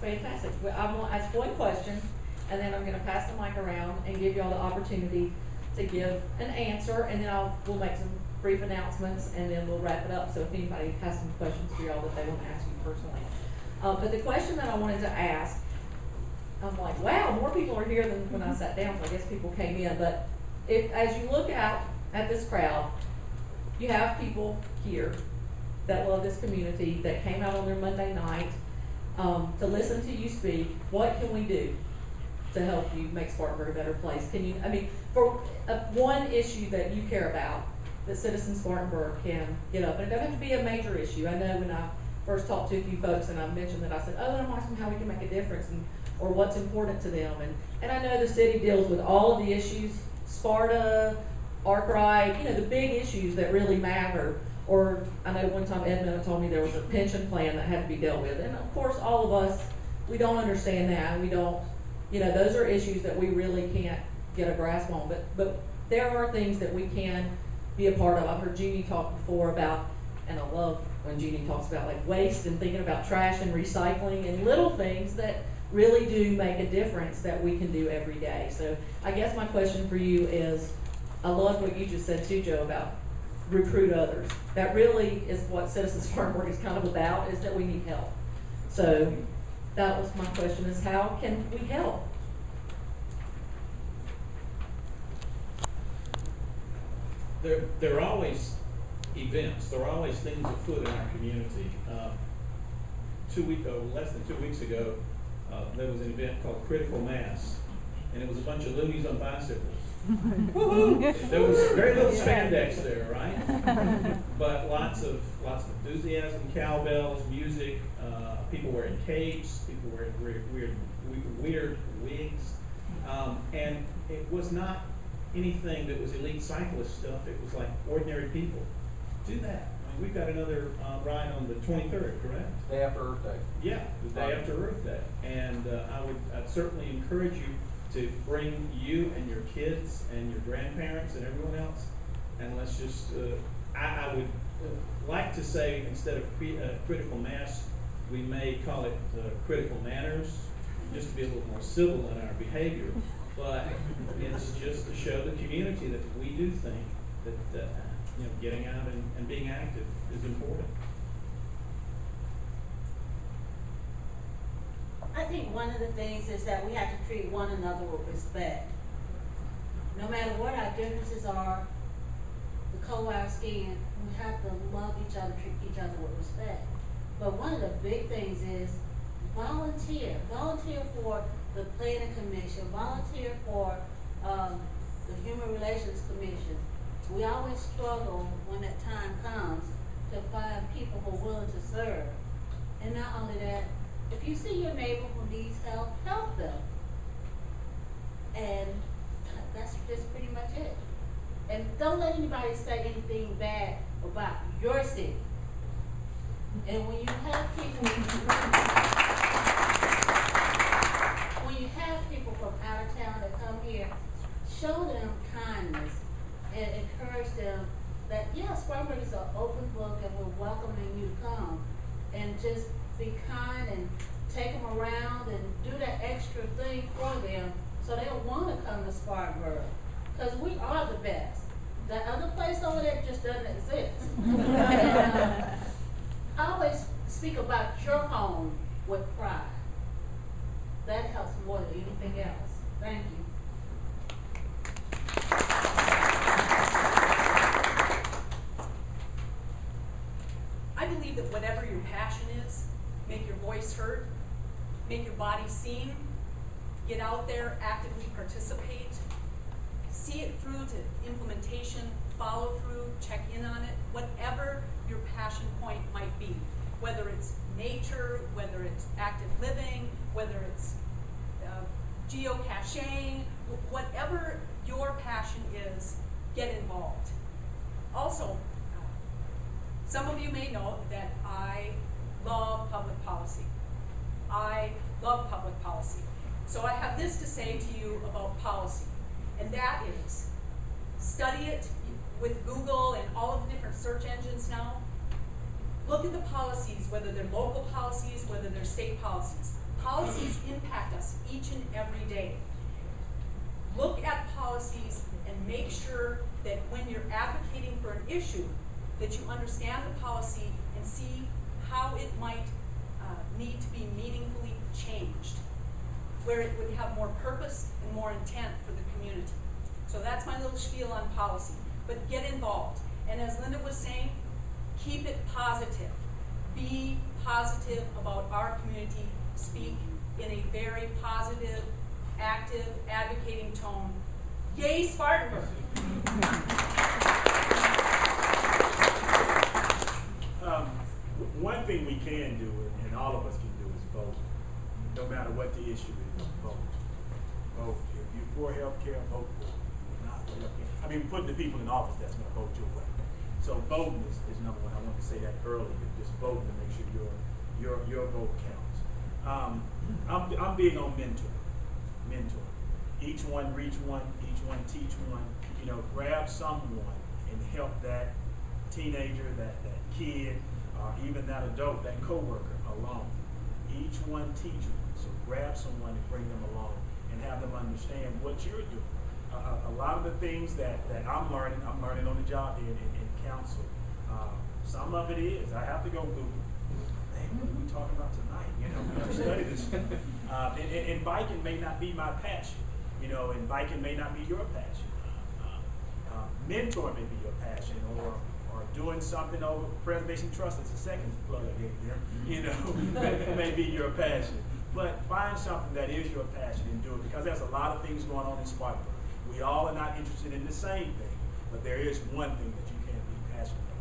fantastic. Well, I'm going to ask one question, and then I'm going to pass the mic around and give y'all the opportunity to give an answer, and then we'll make some brief announcements, and then we'll wrap it up. So if anybody has some questions for y'all that they want to ask you personally. But the question that I wanted to ask, I'm like, wow, more people are here than when I sat down, so I guess people came in. But as you look out at this crowd, you have people here that love this community, that came out on their Monday night to listen to you speak. What can we do to help you make Spartanburg a better place? Can you, I mean, for one issue that you care about, that Citizen Spartanburg can get up, and it doesn't have to be a major issue. I know when I first talked to a few folks and I mentioned that, I said, oh, I'm asking how we can make a difference, or what's important to them. And I know the city deals with all of the issues, Sparta, Arkwright, you know, the big issues that really matter. Or I know one time Edmund told me there was a pension plan that had to be dealt with. And of course, all of us, we don't understand that. We don't, you know, those are issues that we really can't get a grasp on. But there are things that we can be a part of. I've heard Jeannie talk before about, and I love when Jeannie talks about like waste and thinking about trash and recycling and little things that really do make a difference that we can do every day. So I guess my question for you is, I love what you just said too, Joe, about recruit others. That really is what Citizen Spartanburg is kind of about, is that we need help. So that was my question, is how can we help? There are always events. There are always things afoot in our community. Less than 2 weeks ago, there was an event called Critical Mass, and it was a bunch of loonies on bicycles. There was very little spandex there, right? But lots of enthusiasm, cowbells, music, people wearing capes, people wearing weird wigs, and it was not anything that was elite cyclist stuff. It was like ordinary people. Do that. I mean, we've got another ride on the 23rd, correct? Day after Earth Day. Yeah, the day after Earth Day, and I'd certainly encourage you to bring you and your kids and your grandparents and everyone else, and let's just, I would like to say, instead of critical mass, we may call it critical manners, just to be a little more civil in our behavior, but it's just to show the community that we do think that you know, getting out and being active is important. I think one of the things is that we have to treat one another with respect. No matter what our differences are, the color of our skin, we have to love each other, treat each other with respect. But one of the big things is volunteer. Volunteer for the Planning Commission, volunteer for the Human Relations Commission. We always struggle when that time comes to find people who are willing to serve. And not only that, if you see your neighbor who needs help, help them. And that's just pretty much it. And don't let anybody say anything bad about your city. And when you have people, from out of town that come here, show them kindness and encourage them that, yeah, Spartanburg is an open book and we're welcoming you to come. And just be kind and take them around and do that extra thing for them so they'll want to come to Spartanburg. Because we are the best. That other place over there just doesn't exist. And, always speak about your home with pride. That helps more than anything else. Thank you. I believe that whatever your passion is, make your voice heard, make your body seen, get out there, actively participate, see it through to implementation, follow through, check in on it, whatever your passion point might be, whether it's nature, whether it's active living, whether it's geocaching, whatever your passion is, get involved. Also, some of you may know that I love public policy. I love public policy. So I have this to say to you about policy, and that is, study it with Google and all of the different search engines now. Look at the policies, whether they're local policies, whether they're state policies. Policies impact us each and every day. Look at policies and make sure that when you're advocating for an issue, that you understand the policy and see how it might need to be meaningfully changed, where it would have more purpose and more intent for the community. So that's my little spiel on policy. But get involved. And as Linda was saying, keep it positive. Be positive about our community. Speak in a very positive, active, advocating tone. Yay, Spartanburg! One thing we can do, and all of us can do, is vote. No matter what the issue is, vote. Vote. If you're for health care, vote for it. If you're not for health care. I mean, put the people in office that's going to vote your way. So voting is number one. I want to say that earlier. Just voting to make sure your vote counts. I'm big on mentor. Each one reach one, each one teach one. You know, grab someone and help that teenager, that kid, even that adult, that coworker along. Each one teach one. So grab someone and bring them along and have them understand what you're doing. A lot of the things that I'm learning on the job here in council. Some of it is, I have to go Google. Man, what are we talking about tonight? You know, we have to study this. And biking may not be my passion, you know, and biking may not be your passion. Mentor may be your passion, or doing something over Preservation Trust. It's a second plug in here, you know, may be your passion. But find something that is your passion and do it, because there's a lot of things going on in Spartanburg. We all are not interested in the same thing, but there is one thing that you can be passionate